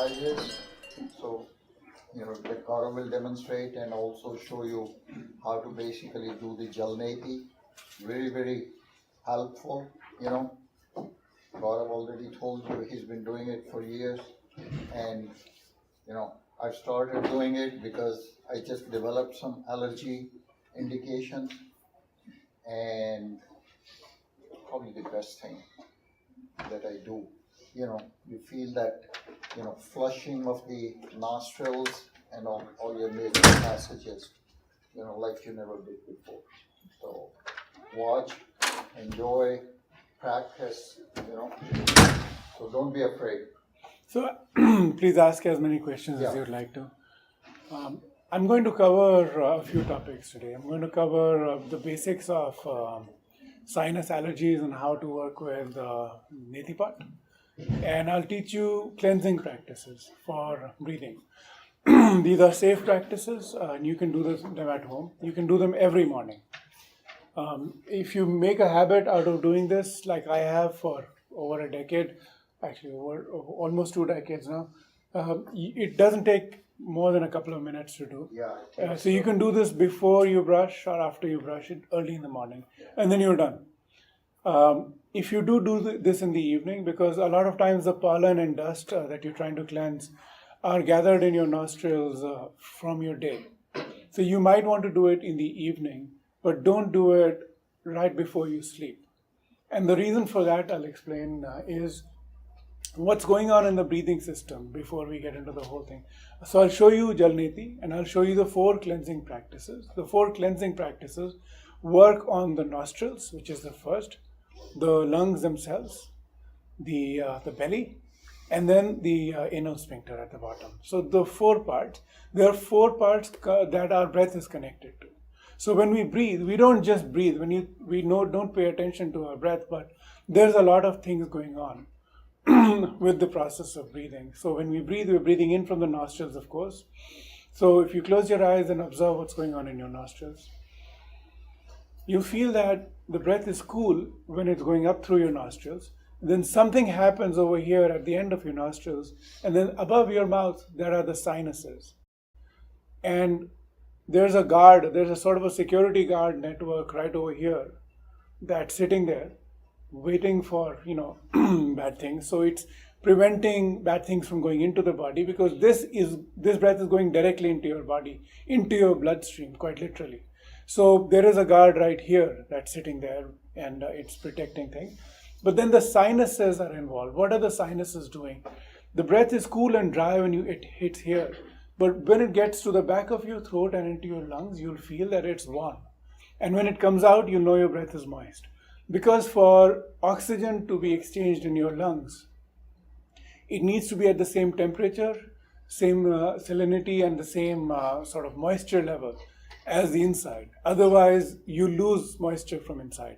exercises. So, the Gaurav will demonstrate and also show you how to basically do the Jalneti. Very, very helpful. Gaurav already told you he's been doing it for years. And, I started doing it because I just developed some allergy indications. And probably the best thing that I do, you feel that, flushing of the nostrils and all your nasal passages, like you never did before. So watch, enjoy, practice, so don't be afraid. So please ask as many questions as you'd like to. I'm going to cover a few topics today. I'm going to cover the basics of sinus allergies and how to work with neti pot. And I'll teach you cleansing practices for breathing. These are safe practices, and you can do them at home. You can do them every morning. If you make a habit out of doing this, like I have for over a decade, actually over almost 2 decades now, it doesn't take more than a couple of minutes to do. So you can do this before you brush or after you brush it early in the morning, and then you're done. If you do this in the evening, because a lot of times the pollen and dust that you're trying to cleanse are gathered in your nostrils from your day. So you might want to do it in the evening, but don't do it right before you sleep. And the reason for that, I'll explain, is what's going on in the breathing system before we get into the whole thing. So I'll show you Jalneti, and I'll show you the 4 cleansing practices. The 4 cleansing practices work on the nostrils, which is the first, the lungs themselves, the belly, and then the anal sphincter at the bottom. So the 4 parts, there are 4 parts that our breath is connected to. So when we breathe, we don't just breathe. Don't pay attention to our breath, but there's a lot of things going on with the process of breathing. So when we breathe, we're breathing in from the nostrils, of course. So if you close your eyes and observe what's going on in your nostrils, you feel that the breath is cool when it's going up through your nostrils. Then something happens over here at the end of your nostrils, and then above your mouth, there are the sinuses. And there's a sort of a security guard network right over here that's sitting there waiting for, bad things. So it's preventing bad things from going into the body, because this breath is going directly into your body, into your bloodstream, quite literally. So there is a guard right here that's sitting there, and it's protecting things. But then the sinuses are involved. What are the sinuses doing? The breath is cool and dry when it hits here. But when it gets to the back of your throat and into your lungs, you'll feel that it's warm. And when it comes out, you'll know your breath is moist. Because for oxygen to be exchanged in your lungs, it needs to be at the same temperature, same salinity, and the same sort of moisture level as the inside. Otherwise, you lose moisture from inside,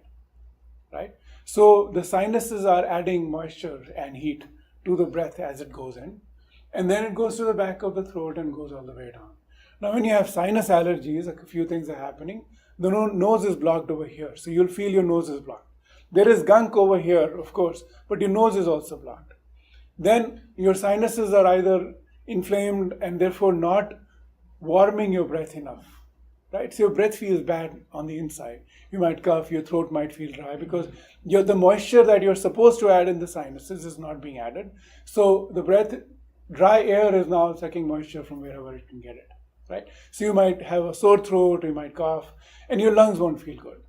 right? So the sinuses are adding moisture and heat to the breath as it goes in. And then it goes to the back of the throat and goes all the way down. Now, when you have sinus allergies, a few things are happening. The nose is blocked over here, so you'll feel your nose is blocked. There is gunk over here, of course, but your nose is also blocked. Then your sinuses are either inflamed and therefore not warming your breath enough, right? So your breath feels bad on the inside. You might cough, your throat might feel dry, because the moisture that you're supposed to add in the sinuses is not being added. So the dry air is now sucking moisture from wherever it can get it, right? So you might have a sore throat, you might cough, and your lungs won't feel good.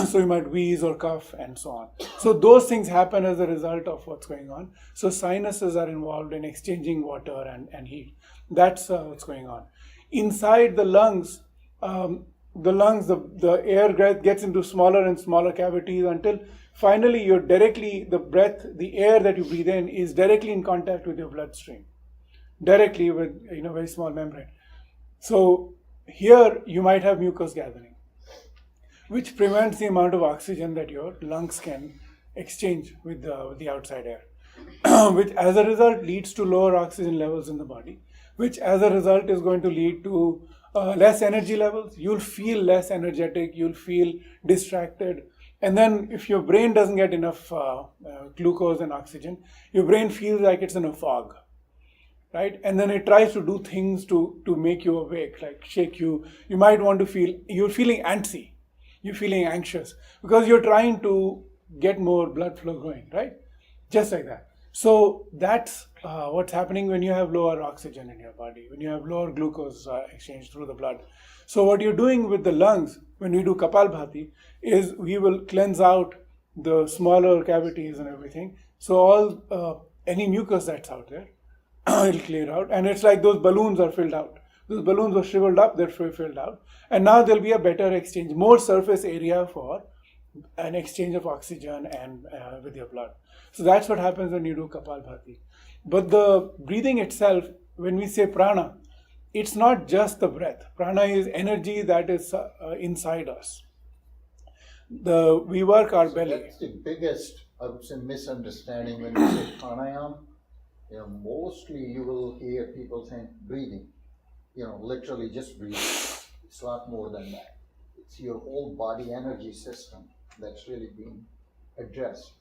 So you might wheeze or cough and so on. So those things happen as a result of what's going on. So sinuses are involved in exchanging water and heat. That's what's going on. Inside the lungs, the air gets into smaller and smaller cavities until finally the air that you breathe in is directly in contact with your bloodstream, directly with very small membrane. So here you might have mucus gathering, which prevents the amount of oxygen that your lungs can exchange with the outside air, which as a result leads to lower oxygen levels in the body, which as a result is going to lead to less energy levels. You'll feel less energetic, you'll feel distracted. And then if your brain doesn't get enough glucose and oxygen, your brain feels like it's in a fog. right? And then it tries to do things to make you awake, like shake you. You might want to you're feeling antsy, you're feeling anxious because you're trying to get more blood flow going, right? Just like that. So that's what's happening when you have lower oxygen in your body, when you have lower glucose exchange through the blood. So what you're doing with the lungs when we do Kapalbhati is we will cleanse out the smaller cavities and everything. So all any mucus that's out there, it'll clear out. And it's like those balloons are filled out. Those balloons were shriveled up, they're filled out. And now there'll be a better exchange, more surface area for an exchange of oxygen and with your blood. So that's what happens when you do Kapalbhati. But the breathing itself, when we say prana, it's not just the breath. Prana is energy that is inside us. We work our belly. That's the biggest, I would say, misunderstanding when you say pranayama. Mostly you will hear people saying breathing. Literally just breathing. It's a lot more than that. It's your whole body energy system that's really being addressed.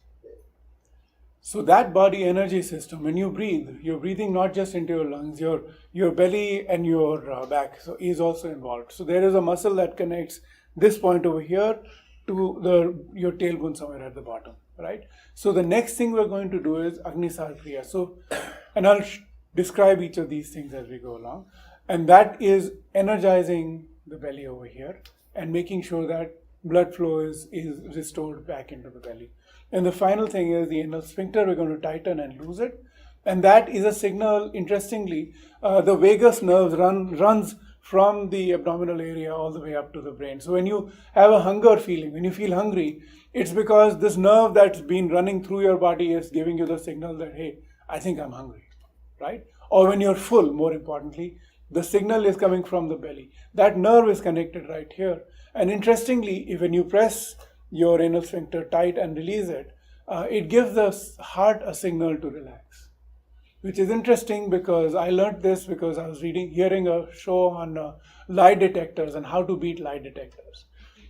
So that body energy system, when you breathe, you're breathing not just into your lungs, your belly and your back is also involved. So there is a muscle that connects this point over here to your tailbone somewhere at the bottom, right? So the next thing we're going to do is Agnisar Kriya. So, and I'll describe each of these things as we go along. And that is energizing the belly over here and making sure that blood flow is restored back into the belly. And the final thing is the anal sphincter. We're going to tighten and lose it. And that is a signal, interestingly, the vagus nerve runs from the abdominal area all the way up to the brain. So when you have a hunger feeling, when you feel hungry, it's because this nerve that's been running through your body is giving you the signal that, hey, I think I'm hungry, right? Or when you're full, more importantly, the signal is coming from the belly. That nerve is connected right here. And interestingly, when you press your anal sphincter tight and release it, it gives the heart a signal to relax. Which is interesting because I learned this because I was hearing a show on lie detectors and how to beat lie detectors.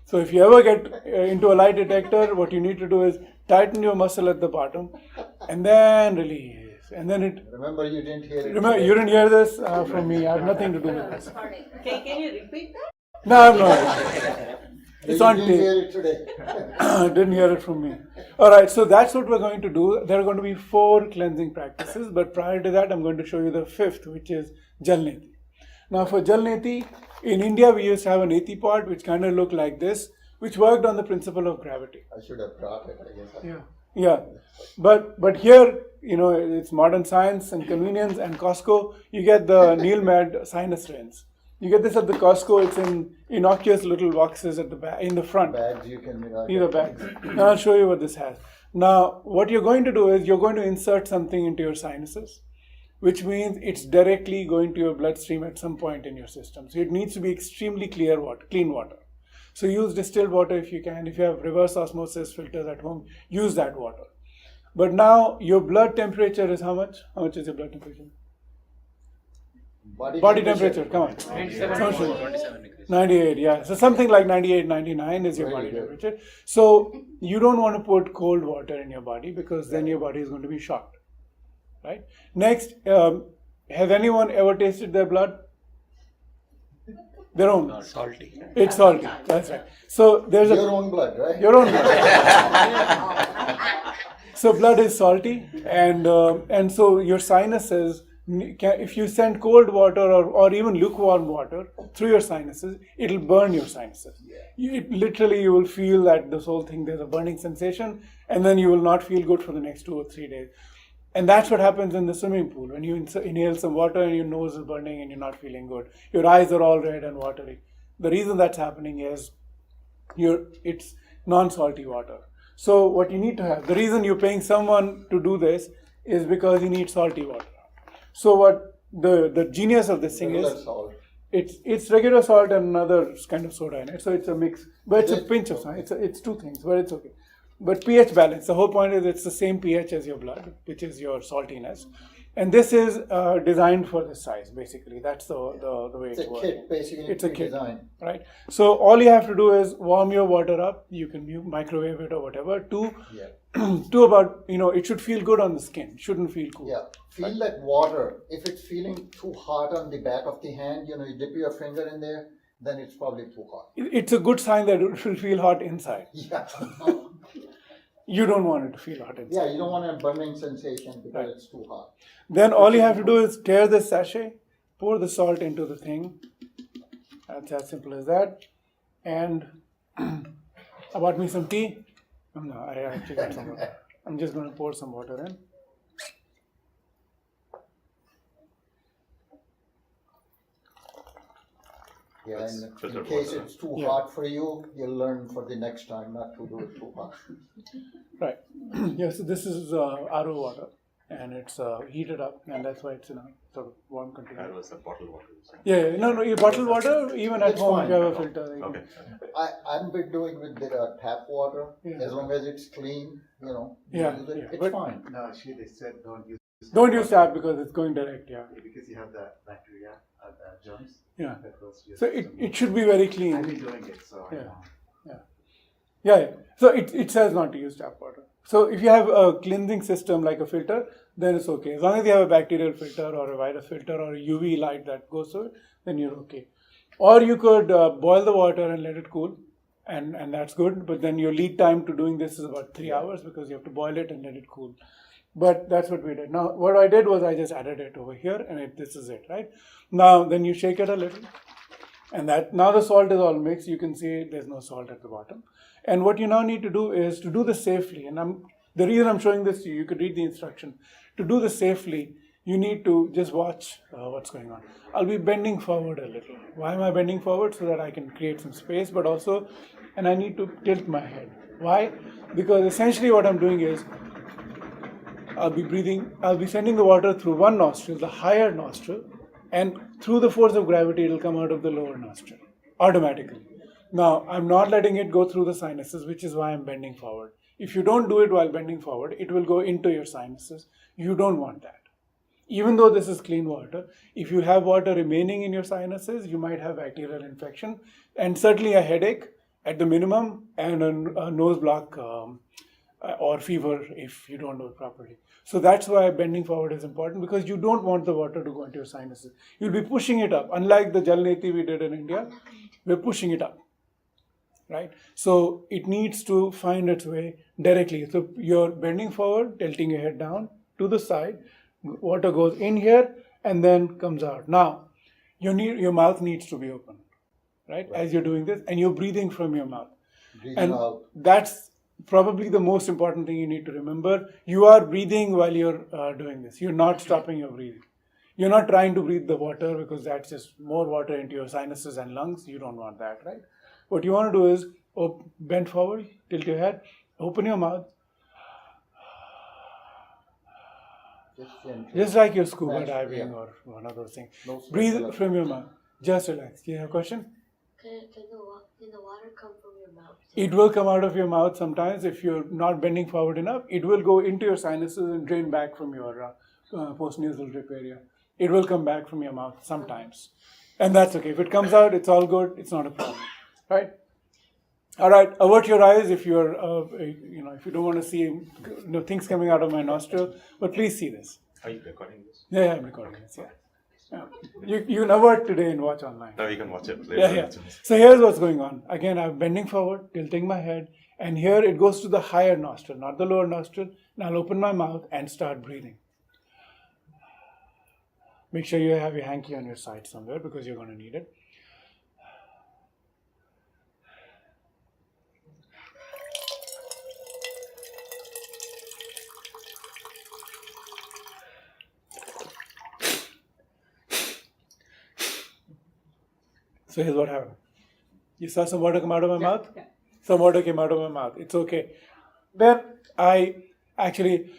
So if you ever get into a lie detector, what you need to do is tighten your muscle at the bottom and then release. And then it. Remember, you didn't hear it. Remember, you didn't hear this from me. I have nothing to do with this. Can you repeat that? No, I'm not. It's on tape. You didn't hear it today. Didn't hear it from me. All right, so that's what we're going to do. There are going to be 4 cleansing practices, but prior to that, I'm going to show you the 5th, which is Jalneti. Now, for Jalneti, in India, we used to have an neti pot, which kind of looked like this, which worked on the principle of gravity. I should have brought it, I guess. Yeah. But here, it's modern science and convenience and Costco. You get the Neil Med sinus rinse. You get this at the Costco. It's in innocuous little boxes at the back, in the front. Bags you can. These are bags. Now I'll show you what this has. Now, what you're going to do is you're going to insert something into your sinuses, which means it's directly going to your bloodstream at some point in your system. So it needs to be extremely clean water. So use distilled water if you can. If you have reverse osmosis filters at home, use that water. But now your blood temperature is how much? How much is your blood temperature? Body temperature, come on. 27 degrees. 98, yeah. So something like 98, 99 is your body temperature. So you don't want to put cold water in your body because then your body is going to be shocked, right? Next, has anyone ever tasted their blood? Their own. Salty. It's salty, that's right. So there's your own blood, right? Your own blood. So blood is salty and so your sinuses, if you send cold water or even lukewarm water through your sinuses, it'll burn your sinuses. Literally, you will feel that this whole thing, there's a burning sensation, and then you will not feel good for the next 2 or 3 days. And that's what happens in the swimming pool. When you inhale some water and your nose is burning and you're not feeling good, your eyes are all red and watery. The reason that's happening is it's non-salty water. So what you need to have, the reason you're paying someone to do this is because you need salty water. So what the genius of this thing is, salt. It's regular salt and another kind of soda in it. So it's a mix, but it's a pinch of salt. It's 2 things, but it's okay. But pH balance, the whole point is it's the same pH as your blood, which is your saltiness. And this is designed for this size, basically. That's the way It's it a works. kit, basically. It's a kit, design. right? So all you have to do is warm your water up. You can microwave it or whatever to to about, it should feel good on the skin, shouldn't feel cool. Yeah, feel that water. If it's feeling too hot on the back of the hand, you dip your finger in there, then it's probably too hot. It's a good sign that it will feel hot inside. Yeah. You don't want it to feel hot inside. Yeah, you don't want a burning sensation because Right. it's too hot. Then all you have to do is tear the sachet, pour the salt into the thing. That's as simple as that. And I bought me some tea. No, I actually got some water. I'm just going to pour some water in. Yeah, That's and in filtered case water. it's too Yeah. hot for you, you'll learn for the next time not to do it too hot. Right. Yeah, so this is RO water. And it's heated up. And that's why it's in a sort of warm container. That was the bottled water. Yeah, no, you bottled water, even at It's home, fine. if you have a filter. you can- Okay. I'm been doing with the tap water. Yeah. As long as it's clean, Yeah, use it, yeah, it's but- fine. No, actually, they said don't use. Don't use tap because it's going direct, yeah. Because you have the bacteria, germs. Yeah. That goes to your So system. it should be very clean. I've been doing it, so I Yeah. know. Yeah. So it says not to use tap water. So if you have a cleansing system like a filter, then it's okay. As long as you have a bacterial filter or a virus filter or a UV light that goes through it, then you're okay. Or you could boil the water and let it cool, and that's good. But then your lead time to doing this is about 3 hours because you have to boil it and let it cool. But that's what we did. Now, what I did was I just added it over here, and this is it, right? Now, then you shake it a little, and now the salt is all mixed. You can see there's no salt at the bottom. And what you now need to do is to do this safely. And the reason I'm showing this to you, you could read the instruction. To do this safely, you need to just watch what's going on. I'll be bending forward a little. Why am I bending forward? So that I can create some space, but also, and I need to tilt my head. Why? Because essentially what I'm doing is, I'll be sending the water through one nostril, the higher nostril, and through the force of gravity, it'll come out of the lower nostril automatically. Now, I'm not letting it go through the sinuses, which is why I'm bending forward. If you don't do it while bending forward, it will go into your sinuses. You don't want that. Even though this is clean water, if you have water remaining in your sinuses, you might have bacterial infection and certainly a headache at the minimum and a nose block or fever if you don't do it properly. So that's why bending forward is important, because you don't want the water to go into your sinuses. You'll be pushing it up. Unlike the Jal Neti we did in India, we're pushing it up. Right? So it needs to find its way directly. So you're bending forward, tilting your head down to the side, water goes in here and then comes out. Now, your mouth needs to be open, right? As you're doing this, and you're breathing from your mouth. Breathing And out. that's probably the most important thing you need to remember. You are breathing while you're doing this. You're not stopping your breathing. You're not trying to breathe the water because that's just more water into your sinuses and lungs. You don't want that, right? What you want to do is bend forward, tilt your head, open your mouth, Just gently. just like you're scuba Nice, diving yeah. or one of those things. No sweat Breathe left. from your mouth. Just relax. Do you have a question? Can the water come from your mouth? It will come out of your mouth sometimes if you're not bending forward enough. It will go into your sinuses and drain back from your postnasal drip area. It will come back from your mouth sometimes. And that's okay. If it comes out, it's all good. It's not a problem. Right? All right. Avert your eyes if you're, if you don't want to see things coming out of my nostril. But please see this. Are you recording this? Yeah, I'm recording this. Yeah. You can avert today and watch online. No, you can watch it later. Yeah. So here's what's going on. Again, I'm bending forward, tilting my head, and here it goes to the higher nostril, not the lower nostril. Now I'll open my mouth and start breathing. Make sure you have your hanky on your side somewhere because you're going to need it. So here's what happened. You saw some water come out of my mouth? Yeah. Some water came out of my mouth. It's okay. Then I actually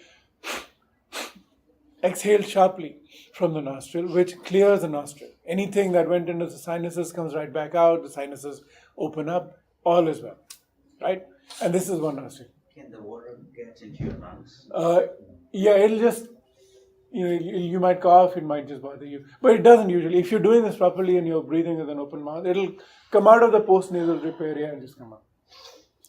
exhaled sharply from the nostril, which clears the nostril. Anything that went into the sinuses comes right back out. The sinuses open up. All is well. Right? And this is one nostril. Can the water get into your lungs? Yeah, it'll just, you might cough, it might just bother you. But it doesn't usually. If you're doing this properly and you're breathing with an open mouth, it'll come out of the postnasal drip area and just come out.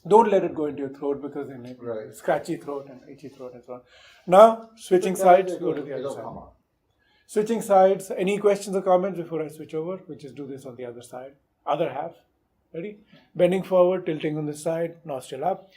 Don't let it go into your throat because then it Right. scratchy throat and itchy throat and so on. Now, switching sides, go to the other It'll side. come out. Switching sides. Any questions or comments before I switch over? We just do this on the other side. Other half. Ready? Bending forward, tilting on this side, nostril up.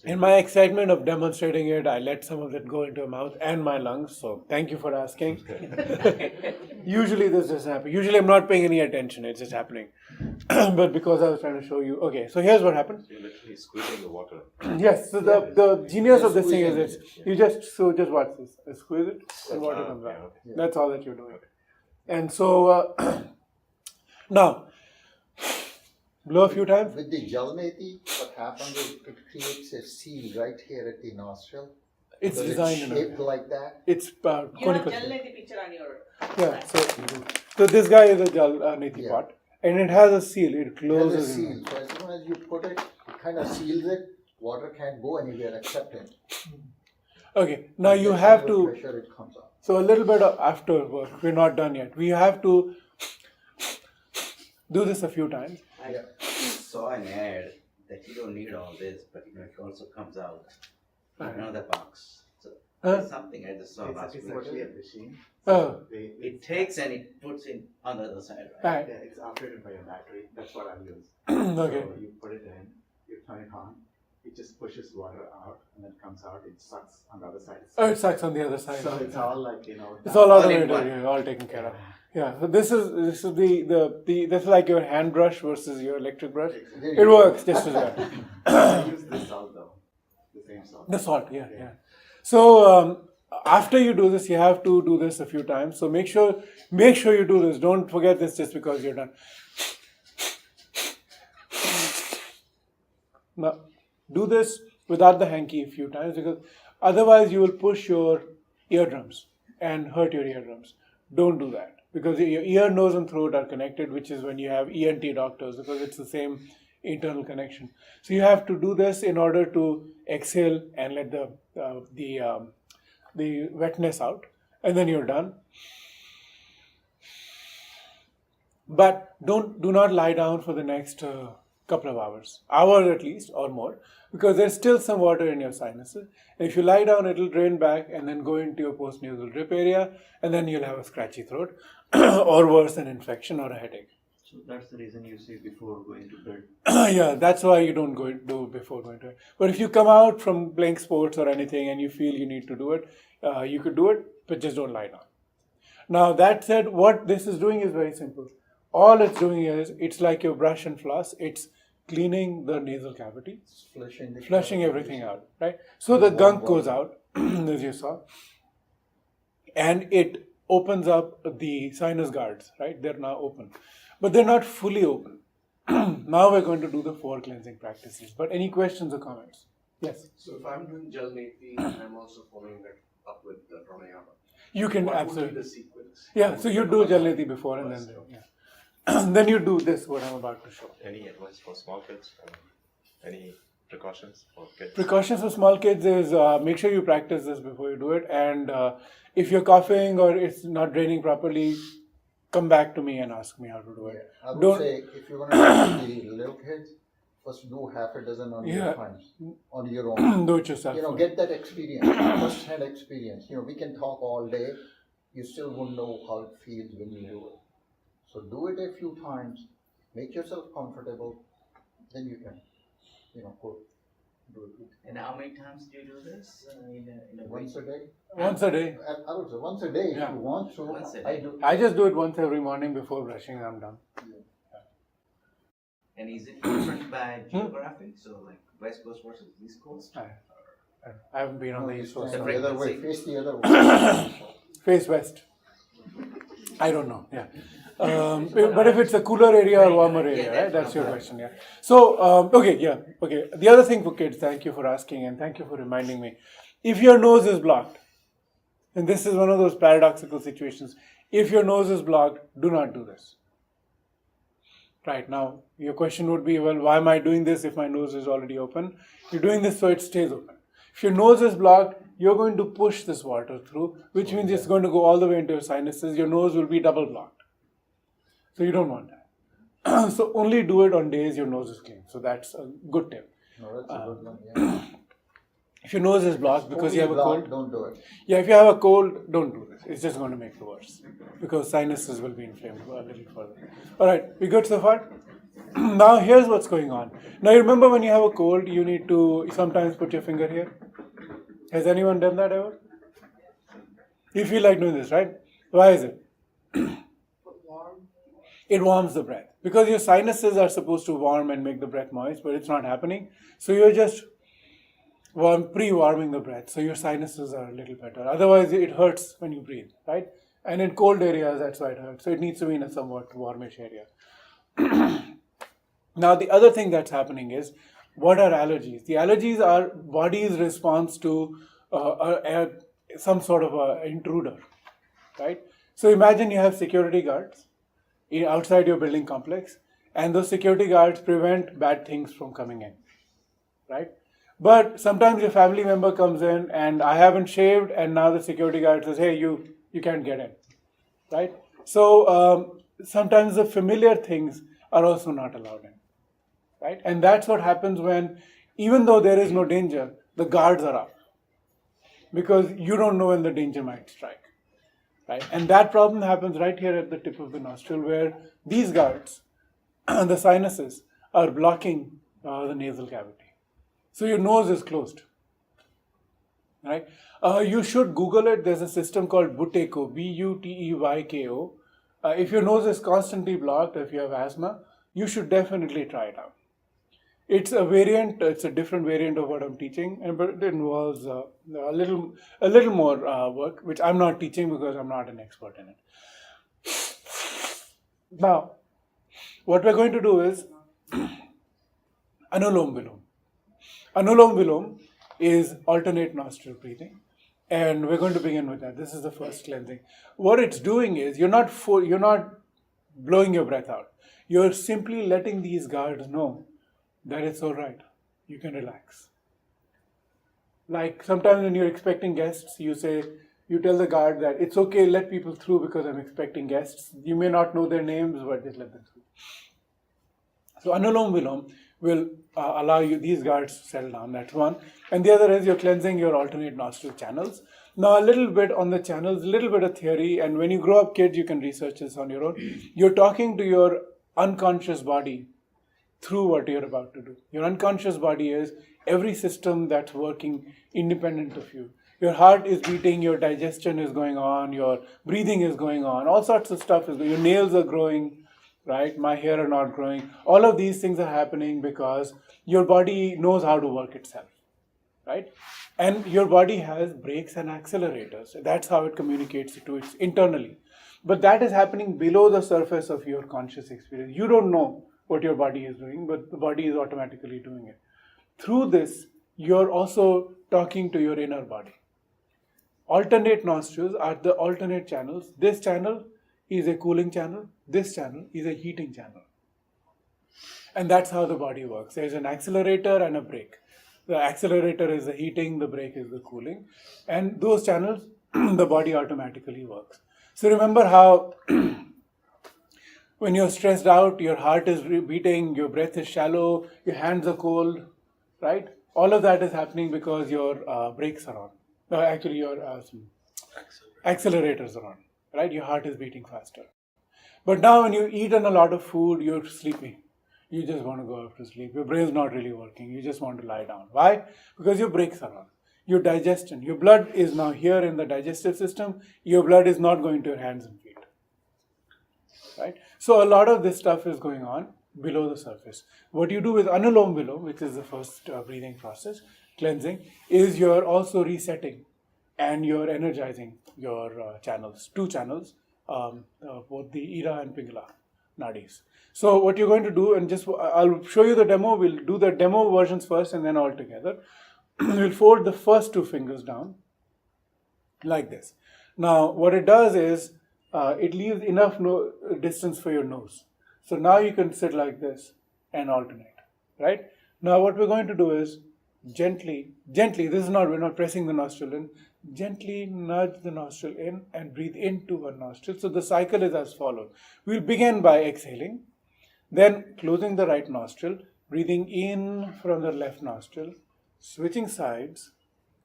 In my excitement of demonstrating it, I let some of it go into my mouth and my lungs. So thank you for asking. Usually this doesn't happen. Usually I'm not paying any attention. It's just happening. But because I was trying to show you. Okay, so here's what happened. You're literally squeezing the water. Yes, so the genius of this thing is Squeezing it's you just watch this. Squeeze it and water comes yeah, out. okay. That's all that you're doing. And so now blow a few times. With the jalneti, what happens is it creates a seal right here at the nostril. It's So designed in shaped a like that. it's You have conical. gel like the picture on your. Yeah, so this guy is a jal neti Yeah. pot, and it has a seal. It It has a closes. in. seal. So as soon as you put it, it kind of seals it. Water can't go anywhere except it. Okay, now you That's have under to. pressure it comes out. So a little bit of after work. We're not done yet. We have to do this a few times. I saw an ad that you don't need all this, but it also comes out in another box. So there's something I just saw last It's week. actually a machine. Oh. It takes and it puts in on the other side, right? Right. Yeah, it's operated by a battery. That's what I use. Okay. So you put it in, you turn it on, it just pushes water out, and then it comes out. It sucks on the other side. Oh, it sucks on the other side. So it's all like It's all All in automated. one. Yeah, all taken care of. Yeah. So this is the this is like your hand brush versus your electric brush. There It you go. works just as well. I use this salt though, the same salt. The salt, yeah. So after you do this, you have to do this a few times. So make sure you do this. Don't forget this just because you're done. Now, do this without the hanky a few times because otherwise you will push your eardrums and hurt your eardrums. Don't do that because your ear, nose, and throat are connected, which is when you have ENT doctors because it's the same internal connection. So you have to do this in order to exhale and let the wetness out, and then you're done. But do not lie down for the next couple of hours at least or more, because there's still some water in your sinuses. And if you lie down, it'll drain back and then go into your postnasal drip area, and then you'll have a scratchy throat, or worse, an infection or a headache. So that's the reason you say before going to bed. Yeah, that's why you don't do before going to it. But if you come out from playing sports or anything and you feel you need to do it, you could do it, but just don't lie down. Now, that said, what this is doing is very simple. All it's doing is, it's like your brush and floss. It's cleaning the nasal cavity, flushing everything out, right? So the gunk goes out, as you saw, and it opens up the sinus guards, right? They're now open, but they're not fully open. Now we're going to do the 4 cleansing practices. But any questions or comments? Yes? So if I'm doing gel neti and I'm also following that up with the pranayama, You can what would absolutely. be the sequence? Yeah, so you do Jalneti before and then, yeah. Then you do this, what I'm about to show. Any advice for small kids? Any precautions for kids? Precautions for small kids is make sure you practice this before you do it. And if you're coughing or it's not draining properly, come back to me and ask me how to do it. I would Don't- say if you're going to do the little kids, first do half a dozen on Yeah. your times, on your own. Do it yourself. Get that experience, first-hand experience. We can talk all day. You still won't know how it feels when you do it. So do it a few times. Make yourself comfortable. Then you can, go do it And how many times do you do this in a week? once a day. Once a day. I would say once a day Yeah. if you want to. Once a I day. do. I just do it once every morning before brushing. I'm done. And is it different by geography? So like West Coast versus East Coast? I haven't been on the East Coast. Stand the other way. frequency. Face the other way. Face west. I don't know. Yeah. But if it's a cooler area or warmer area, Yeah, right? That's your right. question. Yeah. So, okay. Yeah. Okay. The other thing for kids, thank you for asking and thank you for reminding me. If your nose is blocked, and this is one of those paradoxical situations, if your nose is blocked, do not do this. Right now, your question would be, well, why am I doing this if my nose is already open? You're doing this so it stays open. If your nose is blocked, you're going to push this water through, which means it's going to go all the way into your sinuses. Your nose will be double blocked. So you don't want that. So only do it on days your nose is clean. So that's a good tip. No, that's a good one. Yeah. If your nose is blocked because you have a Blocked, cold, don't do it. yeah, if you have a cold, don't do this. It's just going to make it worse because sinuses will be inflamed a little further. All right, we good so far? Now here's what's going on. Now you remember when you have a cold, you need to sometimes put your finger here. Has anyone done that ever? You feel like doing this, right? Why is it? It warms the breath. Because your sinuses are supposed to warm and make the breath moist, but it's not happening. So you're just pre-warming the breath. So your sinuses are a little better. Otherwise, it hurts when you breathe, right? And in cold areas, that's why it hurts. So it needs to be in a somewhat warmish area. Now, the other thing that's happening is, what are allergies? The allergies are body's response to some sort of a intruder, right? So imagine you have security guards outside your building complex, and those security guards prevent bad things from coming in, right? But sometimes your family member comes in and I haven't shaved, and now the security guard says, hey, you can't get in, right? So sometimes the familiar things are also not allowed in, right? And that's what happens when, even though there is no danger, the guards are up because you don't know when the danger might strike. Right? And that problem happens right here at the tip of the nostril, where these guards, the sinuses, are blocking the nasal cavity. So your nose is closed. Right? You should Google it. There's a system called Buteyko, Buteyko. If your nose is constantly blocked, if you have asthma, you should definitely try it out. It's a variant. It's a different variant of what I'm teaching, but it involves a little more work, which I'm not teaching because I'm not an expert in it. Now, what we're going to do is Anulom Vilom. Anulom Vilom is alternate nostril breathing, and we're going to begin with that. This is the first cleansing. What it's doing is you're not blowing your breath out. You're simply letting these guards know that it's all right. You can relax. Like sometimes when you're expecting guests, you tell the guard that it's okay, let people through because I'm expecting guests. You may not know their names, but just let them through. So Anulom Vilom will allow you these guards to settle down. That's one. And the other is you're cleansing your alternate nostril channels. Now a little bit on the channels, a little bit of theory, and when you grow up kids, you can research this on your own. You're talking to your unconscious body through what you're about to do. Your unconscious body is every system that's working independent of you. Your heart is beating, your digestion is going on, your breathing is going on, all sorts of stuff is going on. Your nails are growing, right? My hair are not growing. All of these things are happening because your body knows how to work itself, right? And your body has brakes and accelerators. That's how it communicates to it internally. But that is happening below the surface of your conscious experience. You don't know what your body is doing, but the body is automatically doing it. Through this, you're also talking to your inner body. Alternate nostrils are the alternate channels. This channel is a cooling channel. This channel is a heating channel. And that's how the body works. There's an accelerator and a brake. The accelerator is the heating, the brake is the cooling. And those channels, the body automatically works. So remember how when you're stressed out, your heart is beating, your breath is shallow, your hands are cold, right? All of that is happening because your brakes are on. Actually, your accelerators are on, right? Your heart is beating faster. But now when you've eaten a lot of food, you're sleepy. You just want to go off to sleep. Your brain's not really working. You just want to lie down. Why? Because your brakes are on. Your digestion, your blood is now here in the digestive system. Your blood is not going to your hands and feet. Right? So a lot of this stuff is going on below the surface. What you do with Anulom Vilom, which is the first breathing process, cleansing, is you're also resetting and you're energizing your channels, two channels, both the Ira and Pingala nadis. So what you're going to do, and I'll show you the demo. We'll do the demo versions first and then all together. We'll fold the first two fingers down like this. Now what it does is it leaves enough distance for your nose. So now you can sit like this and alternate, right? Now what we're going to do is gently, this is not, we're not pressing the nostril in, gently nudge the nostril in and breathe into one nostril. So the cycle is as follows. We'll begin by exhaling, then closing the right nostril, breathing in from the left nostril, switching sides,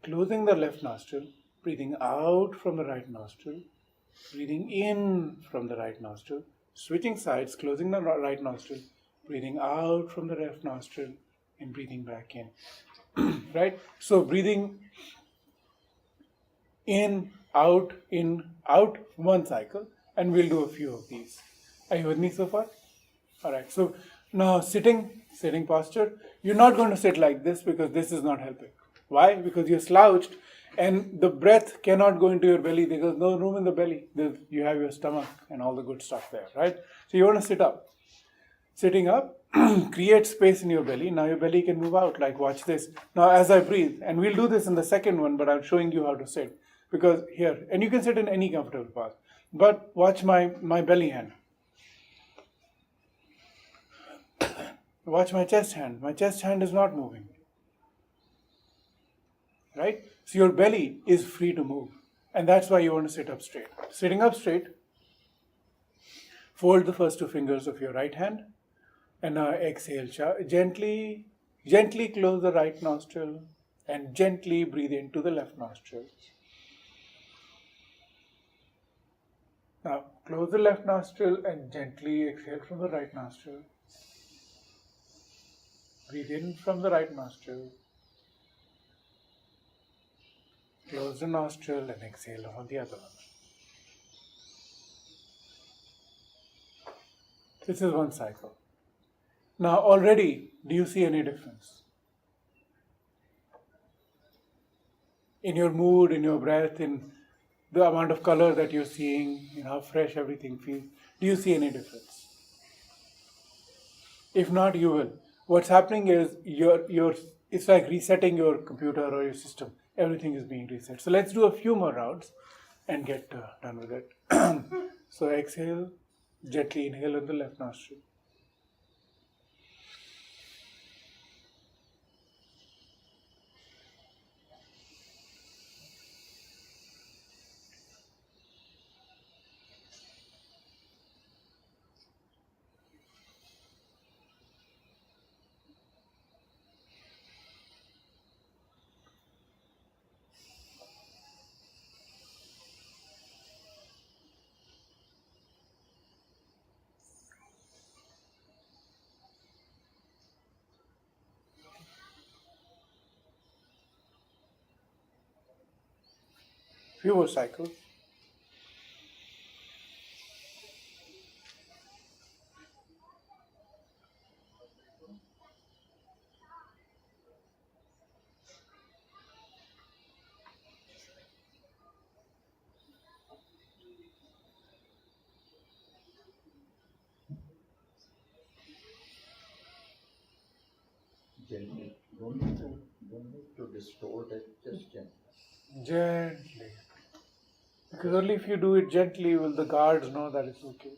closing the left nostril, breathing out from the right nostril, breathing in from the right nostril, switching sides, closing the right nostril, breathing out from the left nostril, and breathing back in. Right? So breathing in, out, one cycle, and we'll do a few of these. Are you with me so far? Alright, so now sitting posture, you're not going to sit like this because this is not helping. Why? Because you're slouched and the breath cannot go into your belly. There's no room in the belly. You have your stomach and all the good stuff there, right? So you want to sit up. Sitting up, create space in your belly. Now your belly can move out, like watch this. Now as I breathe, and we'll do this in the second one, but I'm showing you how to sit. Because here, and you can sit in any comfortable path. But watch my belly hand. Watch my chest hand. My chest hand is not moving. Right? So your belly is free to move. And that's why you want to sit up straight. Sitting up straight, fold the first two fingers of your right hand. And now exhale. Gently close the right nostril and gently breathe into the left nostril. Now close the left nostril and gently exhale from the right nostril. Breathe in from the right nostril. Close the nostril and exhale from the other one. This is one cycle. Now already, do you see any difference? In your mood, in your breath, in the amount of color that you're seeing, in how fresh everything feels. Do you see any difference? If not, you will. What's happening is it's like resetting your computer or your system. Everything is being reset. So let's do a few more rounds and get done with it. So exhale, gently inhale in the left nostril. Few more cycles. Gently. Don't need to distort it, just gently. Gently. Because only if you do it gently will the guards know that it's okay.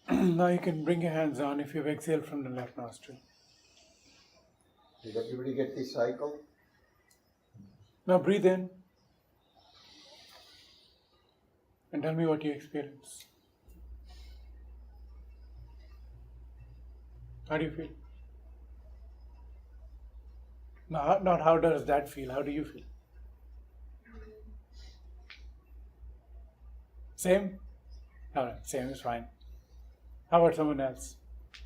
Now you can bring your hands down if you've exhaled from the left nostril. Did everybody get this cycle? Now breathe in and tell me what you experience. How do you feel? Not how does that feel, how do you feel? Same? Alright, same is fine. How about someone else?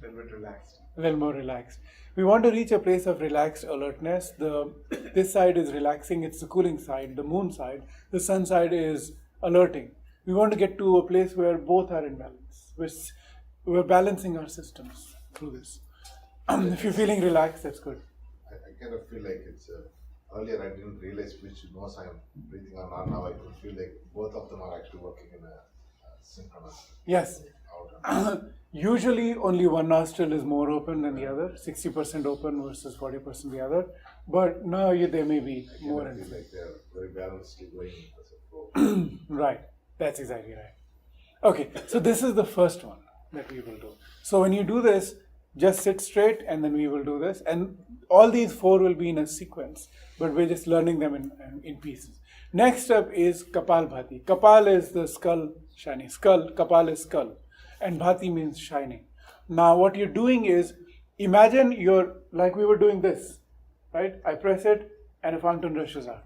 A little bit relaxed. A little more relaxed. We want to reach a place of relaxed alertness. This side is relaxing, it's the cooling side, the moon side. The sun side is alerting. We want to get to a place where both are in balance. We're balancing our systems through this. If you're feeling relaxed, that's good. I kind of feel like it's earlier I didn't realize which nose I'm breathing on. Now I could feel like both of them are actually working in a synchronous. Yes. Out. Usually only one nostril is more open than the other, 60% open versus 40% the other. But now they may be more. I feel like they're very balanced going as a flow. Right, that's exactly right. Okay, so this is the first one that we will do. So when you do this, just sit straight and then we will do this. And all these 4 will be in a sequence, but we're just learning them in pieces. Next up is Kapal Bhati. Kapal is the skull, shiny skull. Kapal is skull. And Bhati means shining. Now what you're doing is, imagine you're, like we were doing this, right? I press it and a fountain rushes out,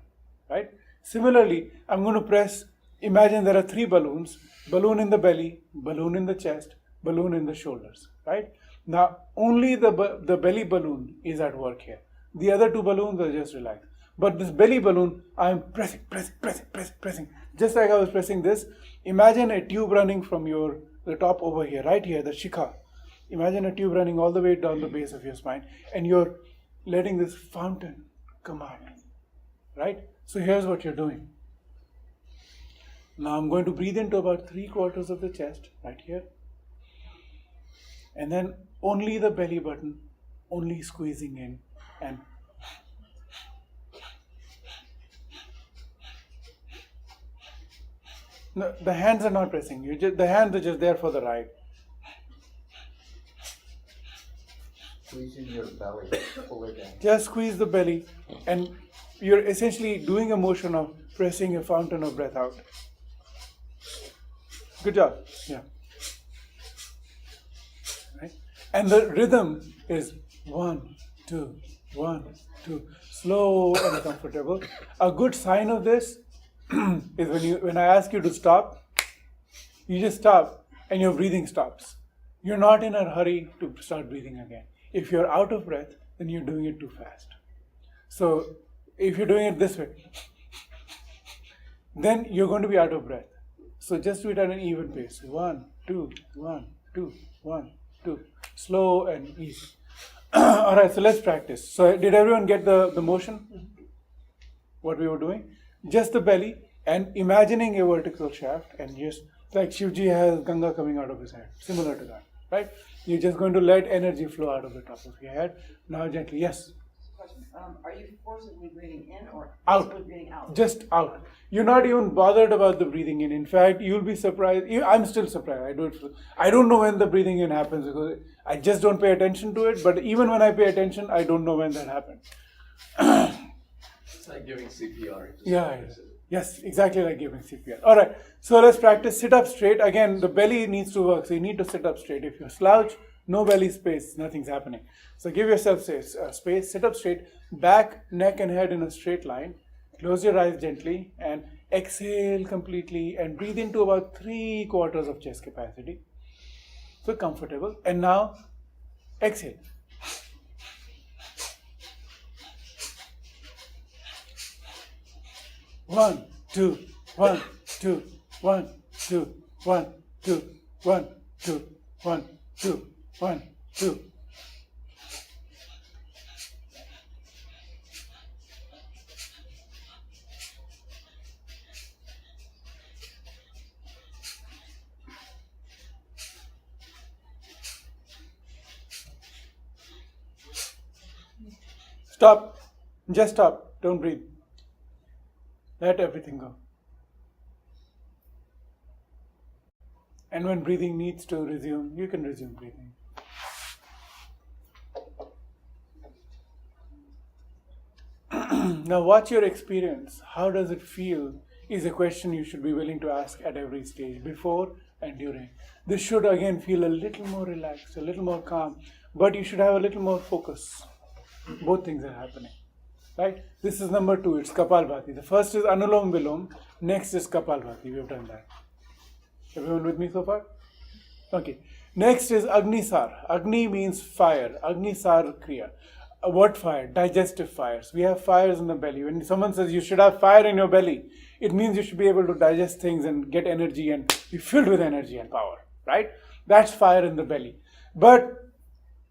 right? Similarly, I'm going to press, imagine there are 3 balloons, balloon in the belly, balloon in the chest, balloon in the shoulders, right? Now, only the belly balloon is at work here. The other 2 balloons are just relaxed. But this belly balloon, I'm pressing. Just like I was pressing this, imagine a tube running from the top over here, right here, the shikha. Imagine a tube running all the way down the base of your spine, and you're letting this fountain come out, right? So here's what you're doing. Now I'm going to breathe into about 3/4 of the chest, right here. And then only the belly button, only squeezing in, and no, the hands are not pressing. The hands are just there for the ride. Squeezing your belly, pull it in. Just squeeze the belly, and you're essentially doing a motion of pressing a fountain of breath out. Good job. Yeah. Right? And the rhythm is 1, 2, 1, 2. Slow and comfortable. A good sign of this is when I ask you to stop, you just stop and your breathing stops. You're not in a hurry to start breathing again. If you're out of breath, then you're doing it too fast. So if you're doing it this way, then you're going to be out of breath. So just do it at an even pace. 1, 2, 1, 2, 1, 2. Slow and easy. All right, so let's practice. So did everyone get the motion? What we were doing? Just the belly and imagining a vertical shaft, and just like Shivji has Ganga coming out of his head. Similar to that, right? You're just going to let energy flow out of the top of your head. Now gently, yes? Question. Are you forcibly breathing in or Out. forcibly breathing out? Just out. You're not even bothered about the breathing in. In fact, you'll be surprised. I'm still surprised. I don't know when the breathing in happens because I just don't pay attention to it. But even when I pay attention, I don't know when that happened. It's like giving CPR. Yeah. Yes, exactly like giving CPR. All right. So let's practice. Sit up straight. Again, the belly needs to work. So you need to sit up straight. If you slouch, no belly space, nothing's happening. So give yourself space. Sit up straight. Back, neck and head in a straight line. Close your eyes gently and exhale completely and breathe into about 3/4 of chest capacity. So comfortable. And now exhale. One, two, 1, 2, 1, 2, 1, 2, 1, 2, 1, 2, 1, 2. Stop. Just stop. Don't breathe. Let everything go. And when breathing needs to resume, you can resume breathing. Now, what's your experience? How does it feel? Is a question you should be willing to ask at every stage, before and during. This should again feel a little more relaxed, a little more calm, but you should have a little more focus. Both things are happening. Right? This is number 2, it's Kapalbhati. The first is Anulom Vilom, next is Kapalbhati. We have done that. Everyone with me so far? Okay. Next is Agnisar. Agni means fire. Agnisar Kriya. What fire? Digestive fires. We have fires in the belly. When someone says you should have fire in your belly, it means you should be able to digest things and get energy and be filled with energy and power. Right? That's fire in the belly. But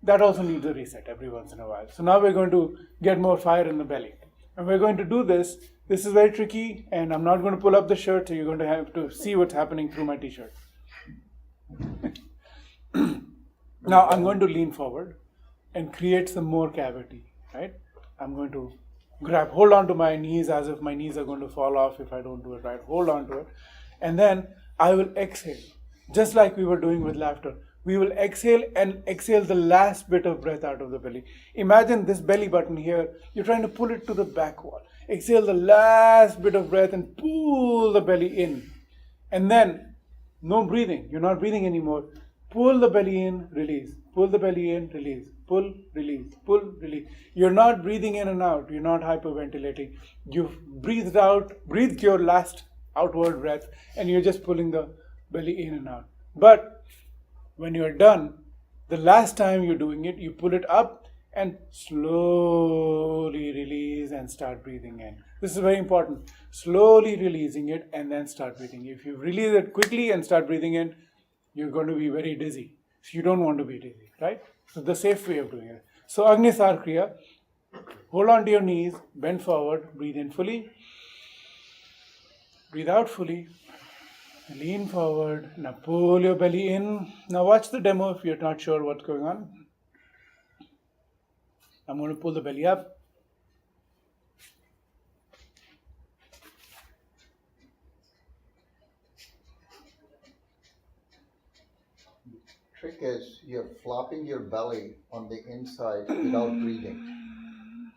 that also needs a reset every once in a while. So now we're going to get more fire in the belly. And we're going to do this. This is very tricky, and I'm not going to pull up the shirt, so you're going to have to see what's happening through my t-shirt. Now I'm going to lean forward and create some more cavity, right? I'm going to hold on to my knees as if my knees are going to fall off if I don't do it right. Hold on to it. And then I will exhale, just like we were doing with laughter. We will exhale and exhale the last bit of breath out of the belly. Imagine this belly button here. You're trying to pull it to the back wall. Exhale the last bit of breath and pull the belly in. And then, no breathing. You're not breathing anymore. Pull the belly in, release. Pull the belly in, release. Pull, release. Pull, release. You're not breathing in and out. You're not hyperventilating. You've breathed your last outward breath, and you're just pulling the belly in and out. But when you're done, the last time you're doing it, you pull it up and slowly release and start breathing in. This is very important. Slowly releasing it and then start breathing. If you release it quickly and start breathing in, you're going to be very dizzy. So you don't want to be dizzy, right? So the safe way of doing it. So Agnisar Kriya, hold on to your knees, bend forward, breathe in fully, breathe out fully, lean forward, now pull your belly in. Now watch the demo if you're not sure what's going on. I'm going to pull the belly up. Trick is you're flopping your belly on the inside without breathing.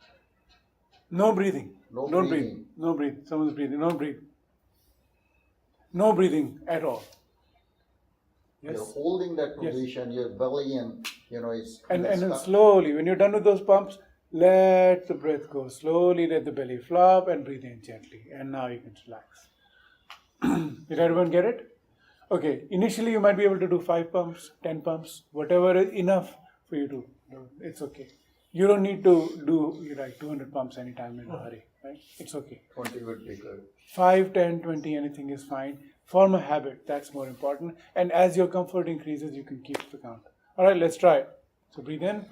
No breathing. No Don't breathing. breathe. No breathe. Someone's breathing. Don't breathe. No breathing at all. Yes. You're holding that position, your belly and it's And then slowly, when you're done with those pumps, let the breath go. Slowly let the belly flop and breathe in gently. And now you can relax. Did everyone get it? Okay, initially you might be able to do 5 pumps, 10 pumps, whatever is enough for you to do. It's okay. You don't need to do like 200 pumps anytime in a hurry, right? It's okay. 20 would be good. 5, 10, 20, anything is fine. Form a habit, that's more important. And as your comfort increases, you can keep the count. All right, let's try it. So breathe in.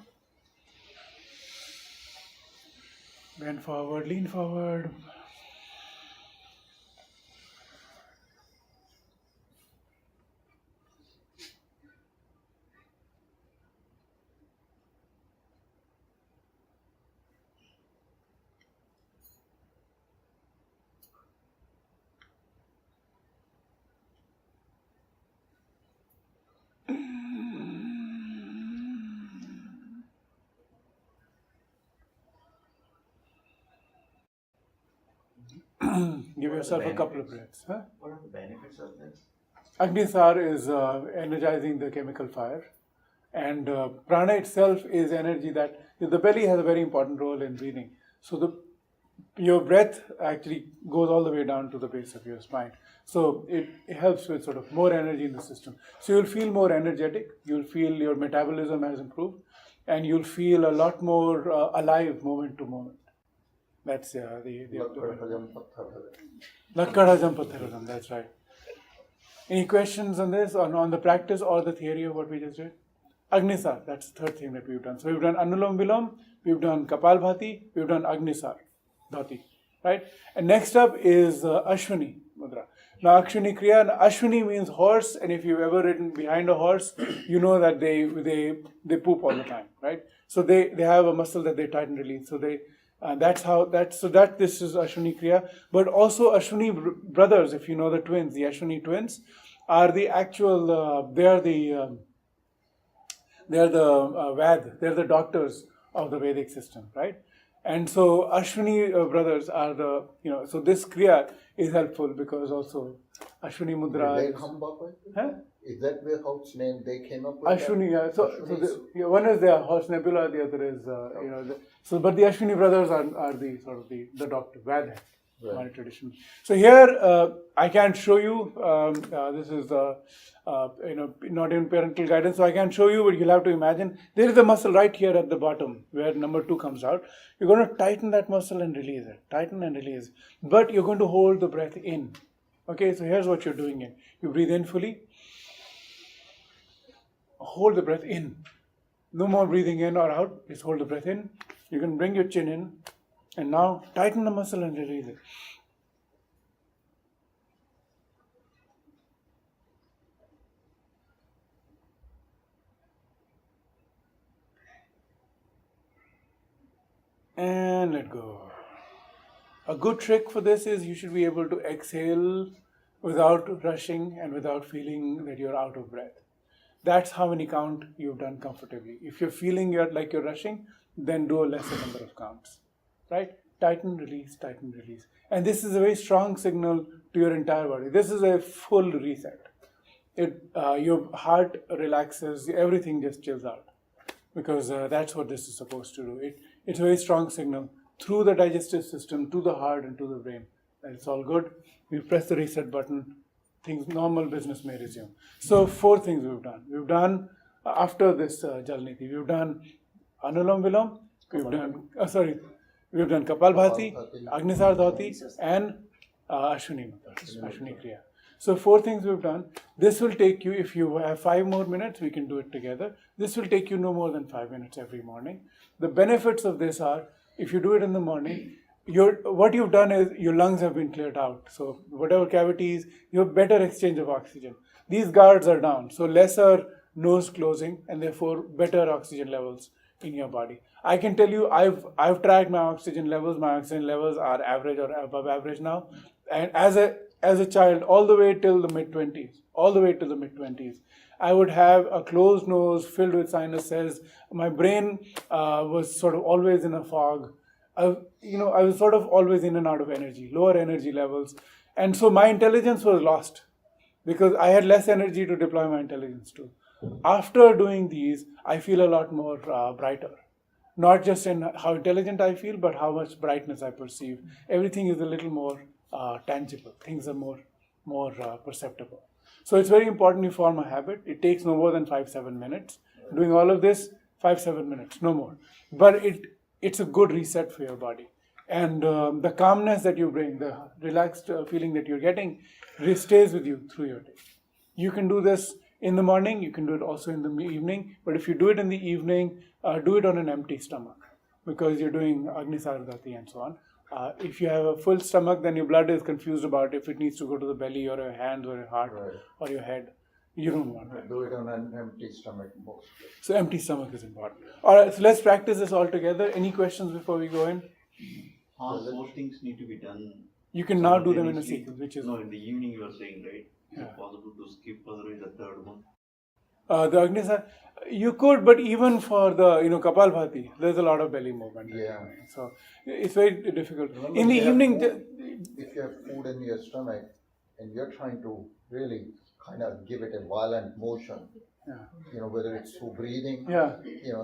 Bend forward, lean forward. Give yourself a couple of breaths. Huh? What are the benefits of this? Agnisar is energizing the chemical fire, and prana itself is energy that the belly has a very important role in breathing. So your breath actually goes all the way down to the base of your spine. So it helps with sort of more energy in the system. So you'll feel more energetic, you'll feel your metabolism has improved, and you'll feel a lot more alive moment to moment. That's Lakkadhajam Patharadam, that's right. Any questions on this, on the practice or the theory of what we just did? Agnisar, that's the third thing that we've done. So we've done Anulom Vilom, we've done Kapalbhati, we've done Agnisar, Dhati, right? And next up is Ashwini Mudra. Now Ashwini Kriya, Ashwini means horse, and if you've ever ridden behind a horse, you know that they poop all the time, right? So they have a muscle that they tighten and release. So this is Ashwini Kriya. But also Ashwini brothers, if you know the twins, the Ashwini twins are the actual, they are the they're the doctors of the Vedic system, right? And so Ashwini brothers are so this Kriya is helpful because also Ashwini Mudra Did they come up with it? Huh? Is that where horse name they came up with? Ashwini, yeah. One is the horse nebula, the other is but the Ashwini brothers are the sort of the doctor, Vada, right. Tradition. So here I can't show you. This is not in parental guidance, so I can't show you, but you'll have to imagine there is a muscle right here at the bottom where number 2 comes out. You're going to tighten that muscle and release it. Tighten and release. But you're going to hold the breath in. Okay, so here's what you're doing in. You breathe in fully. Hold the breath in. No more breathing in or out. Just hold the breath in. You can bring your chin in. And now tighten the muscle and release it. and let go. A good trick for this is you should be able to exhale without rushing and without feeling that you're out of breath. That's how many count you've done comfortably. If you're feeling like you're rushing, then do a lesser number of counts. Right? Tighten, release, tighten, release. And this is a very strong signal to your entire body. This is a full reset. Your heart relaxes, everything just chills out. Because that's what this is supposed to do. It's a very strong signal through the digestive system, to the heart and to the brain. And it's all good. We press the reset button, normal business may resume. So 4 things we've done. We've done, after this Jal Niti, we've done Anulam Vilom, we've done Kapalbhati, Agnisar Dhoti, and Ashwini Kriya. So 4 things we've done. This will take you, if you have 5 more minutes, we can do it together. This will take you no more than 5 minutes every morning. The benefits of this are, if you do it in the morning, what you've done is your lungs have been cleared out. So whatever cavities, you have better exchange of oxygen. These guards are down, so lesser nose closing and therefore better oxygen levels in your body. I can tell you, I've tracked my oxygen levels. My oxygen levels are average or above average now. And as a child, all the way till the mid-20s, I would have a closed nose filled with sinuses. My brain was sort of always in a fog. I was sort of always in and out of energy, lower energy levels. And so my intelligence was lost because I had less energy to deploy my intelligence to. After doing these, I feel a lot more brighter. Not just in how intelligent I feel, but how much brightness I perceive. Everything is a little more tangible. Things are more perceptible. So it's very important you form a habit. It takes no more than 5-7 minutes. Doing all of this, 5-7 minutes, no more. But it's a good reset for your body. And the calmness that you bring, the relaxed feeling that you're getting, stays with you through your day. You can do this in the morning, you can do it also in the evening. But if you do it in the evening, do it on an empty stomach because you're doing Agnisardhati and so on. If you have a full stomach, then your blood is confused about if it needs to go to the belly or your hands or your heart or your head. You don't want that. Do it on an empty stomach mostly. So empty stomach is important. All right, so let's practice this all together. Any questions before we go in? All 4 things need to be done. You can now do them in a sequence, which is... No, in the evening you are saying, right? Is Yeah. it possible to skip otherwise the 3rd one? The Agnisar, you could, but even for the Kapalbhati, there's a lot of belly movement. Yeah. So it's very difficult. Remember, In the you have evening, if you have food in your stomach and you're trying to really kind of give it a violent motion, yeah. Whether it's through breathing, Yeah.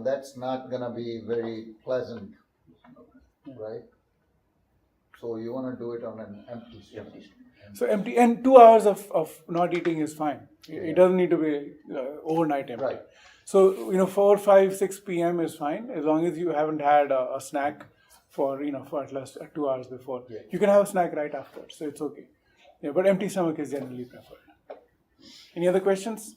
That's not gonna be very pleasant, right? So you want to do it on an empty stomach. So empty, and 2 hours of not eating is fine. It doesn't need to be overnight empty. Right. So 4, 5, 6 p.m. is fine as long as you haven't had a snack for at least 2 hours before. Yeah. You can have a snack right after, so it's okay. Yeah, but empty stomach is generally preferred. Any other questions?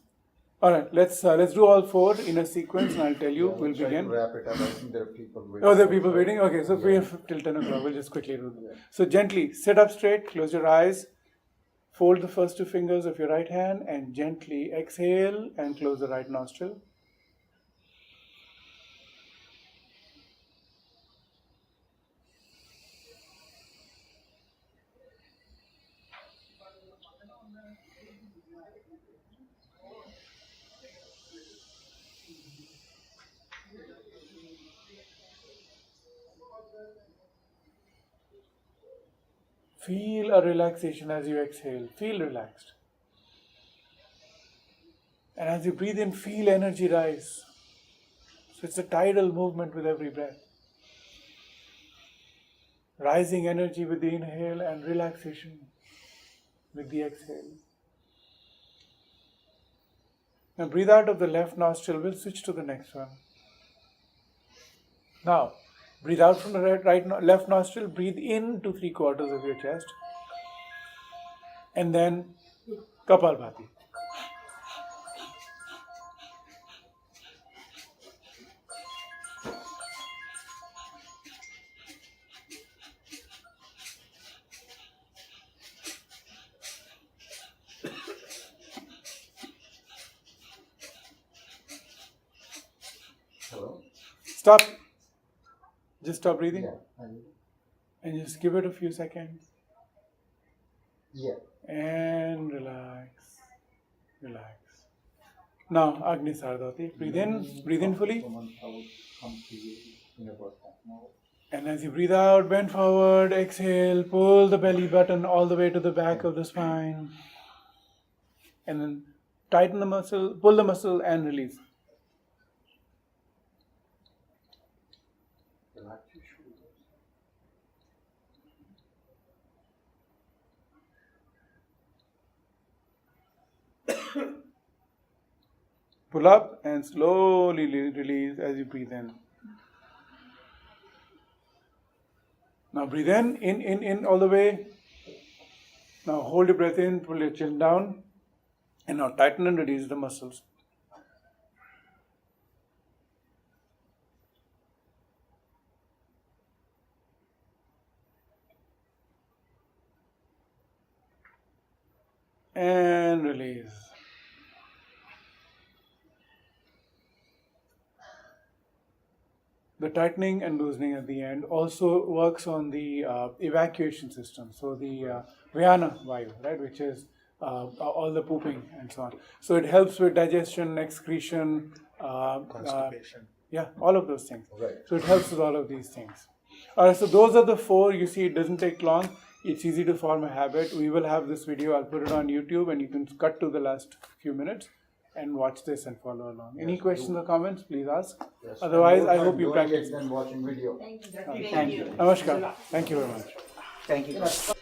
All right, let's do all 4 in a sequence, and I'll tell you. We'll Try to begin. wrap it up. I think there are people waiting. Oh, there are people waiting? Okay, so we have till 10 o'clock. We'll just quickly do that. So gently sit up straight, close your eyes, fold the first 2 fingers of your right hand, and gently exhale and close the right nostril. Feel a relaxation as you exhale. Feel relaxed. And as you breathe in, feel energy rise. So it's a tidal movement with every breath. Rising energy with the inhale and relaxation with the exhale. Now breathe out of the left nostril. We'll switch to the next one. Now, breathe out from the left nostril. Breathe in to 3/4 of your chest. And then Kapalbhati. Hello? Stop. Just stop breathing Yeah. and just give it a few seconds. Yeah. And relax. Relax. Now, Agni Sardhati, breathe in fully. Someone, I would come to you in about half an hour. And as you breathe out, bend forward, exhale, pull the belly button all the way to the back of the spine. And then tighten the muscle, pull the muscle and release. Relax your shoulders. Pull up and slowly release as you breathe in. Now breathe in all the way. Now hold your breath in, pull your chin down. And now tighten and release the muscles. And release. The tightening and loosening at the end also works on the evacuation system. So the Vyana Vayu, right, which is all the pooping and so on. So it helps with digestion, excretion, Constipation. yeah, all of those things. Right. So it helps with all of these things. So those are the 4. You see, it doesn't take long. It's easy to form a habit. We will have this video. I'll put it on YouTube, and you can cut to the last few minutes and watch this and follow along. Any questions or comments, please ask. Yes. Otherwise, And I more hope time you doing practice. it than watching video. Thank you. Thank you. Namaskar. Thank you very much. Thank you.